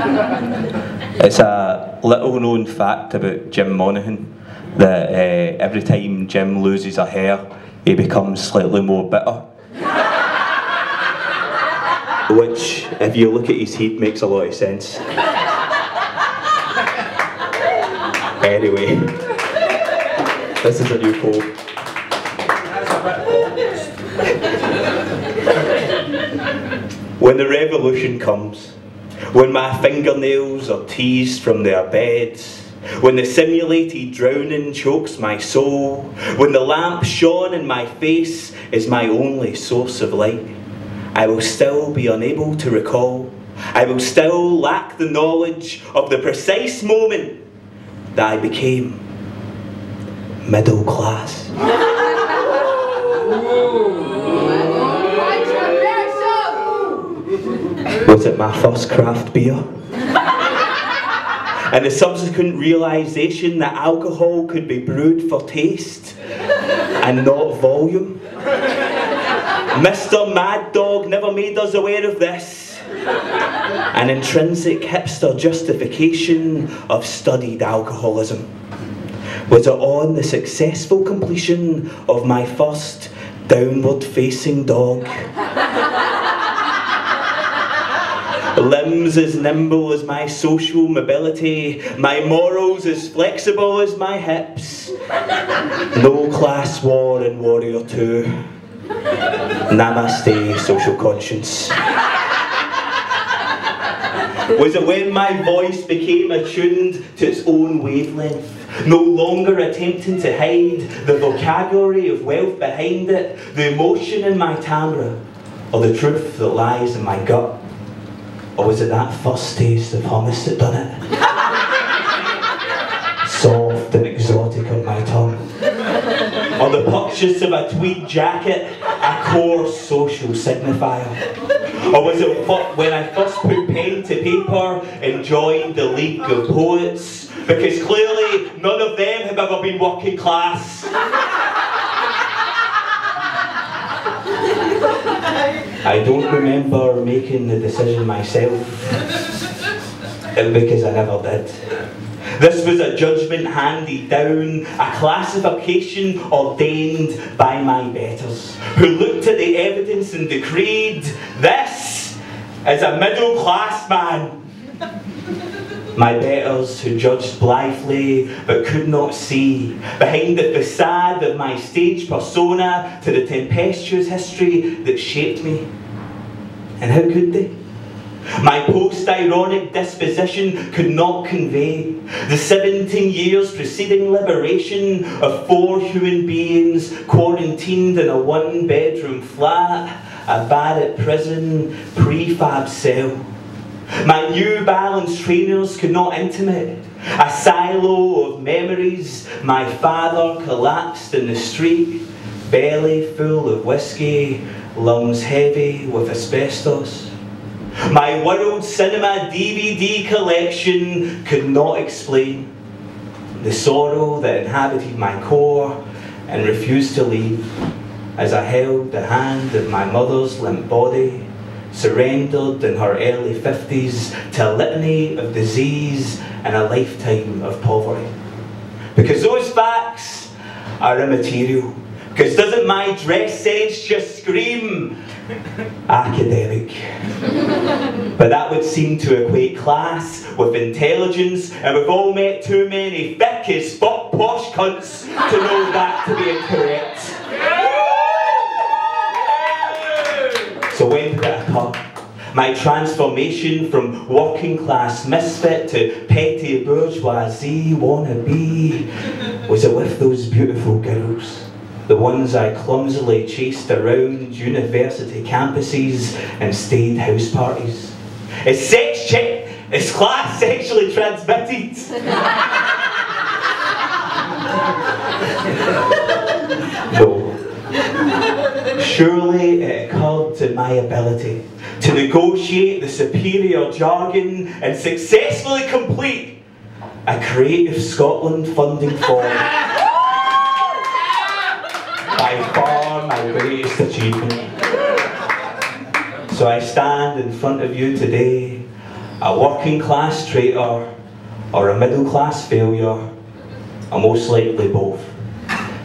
It's a little known fact about Jim Monaghan that every time Jim loses a hair, he becomes slightly more bitter. Which, if you look at his head, makes a lot of sense. Anyway, this is a new poem. When the revolution comes, when my fingernails are teased from their beds, when the simulated drowning chokes my soul, when the lamp shone in my face is my only source of light, I will still be unable to recall. I will still lack the knowledge of the precise moment that I became middle class. Was it my first craft beer? And the subsequent realisation that alcohol could be brewed for taste and not volume? Mr. Mad Dog never made us aware of this. An intrinsic hipster justification of studied alcoholism. Was it on the successful completion of my first downward-facing dog? Limbs as nimble as my social mobility, my morals as flexible as my hips. No class war in Warrior 2. Namaste, social conscience. Was it when my voice became attuned to its own wavelength, no longer attempting to hide the vocabulary of wealth behind it, the emotion in my timbre, or the truth that lies in my gut? Or was it that first taste of hummus that done it? Soft and exotic on my tongue. Or the purchase of a tweed jacket, a core social signifier? Or was it when I first put pen to paper and joined the League of Poets? Because clearly none of them have ever been working class. I don't remember making the decision myself, because I never did. This was a judgment handed down, a classification ordained by my betters, who looked at the evidence and decreed, this is a middle class man. My betters who judged blithely but could not see behind the facade of my stage persona to the tempestuous history that shaped me. And how could they? My post-ironic disposition could not convey the 17 years preceding liberation of 4 human beings quarantined in a 1-bedroom flat, a Barratt prison, prefab cell. My New Balance trainers could not intimate a silo of memories. My father collapsed in the street, belly full of whiskey, lungs heavy with asbestos. My World Cinema DVD collection could not explain the sorrow that inhabited my core and refused to leave as I held the hand of my mother's limp body, surrendered in her early 50s to a litany of disease and a lifetime of poverty. Because those facts are immaterial. Because doesn't my dress sense just scream academic? But that would seem to equate class with intelligence, and we've all met too many thick as fuck posh cunts to know that to be incorrect. So when did it occur? My transformation from working class misfit to petty bourgeoisie wannabe? Was it with those beautiful girls? The ones I clumsily chased around university campuses and stayed house parties? Is class sexually transmitted? No. Surely it occurred to my ability to negotiate the superior jargon and successfully complete a Creative Scotland funding form. By far my greatest achievement. So I stand in front of you today, a working class traitor, or a middle class failure, or most likely both.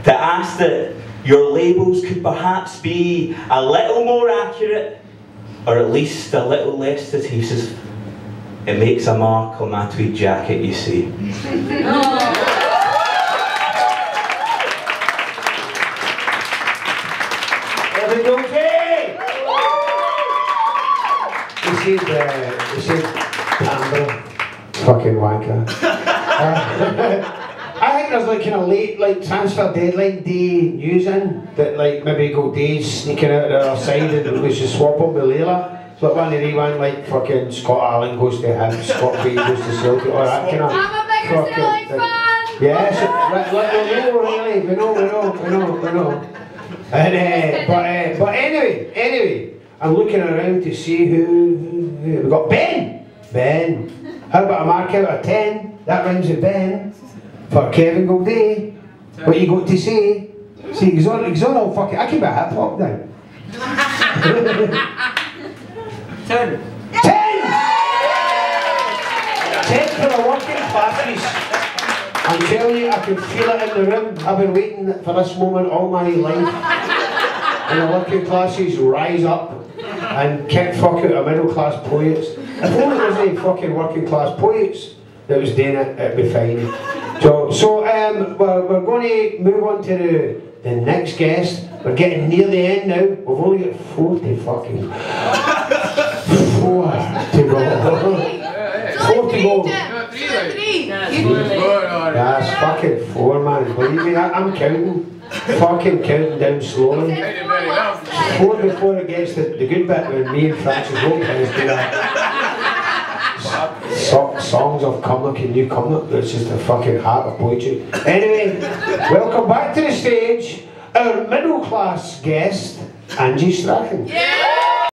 To ask that your labels could perhaps be a little more accurate, or at least a little less tedious. It makes a mark on my tweed jacket, you see. He said, Amber, fucking wanker. I think there's like kind of late, like transfer deadline day news in that like maybe Gilday's sneaking out the other side and we should swap up with Layla. So one of the one like fucking Scott Allen goes to him, Scott Quaid goes to Celtic, or that kind of. I'm a bigger Celtic fan! Yes, we know. And but anyway, I'm looking around to see who we've got. Ben. How about a mark out of 10? That rhymes with Ben. For Kevin Gilday. What you got to say? See, he's on all fucking. I keep a hip hop now. 10. 10 for the working classes. I'm telling you, I can feel it in the room. I've been waiting for this moment all my life. And the working classes rise up and kick fuck out of middle class poets. If only there was any fucking working class poets that was doing it, it'd be fine. So we're going to move on to the next guest. We're getting near the end now. We've only got 4 to fucking 4 to go. 4 to go. That's fucking 4, man. Believe me, I'm counting. Fucking counting down slowly. 4 before it gets the good bit when me and Francis Lopez do that. Songs of Cumnock and New Cumnock. It's just the fucking heart of poetry. Anyway, welcome back to the stage, our middle class guest, Angie Strachan. Yeah!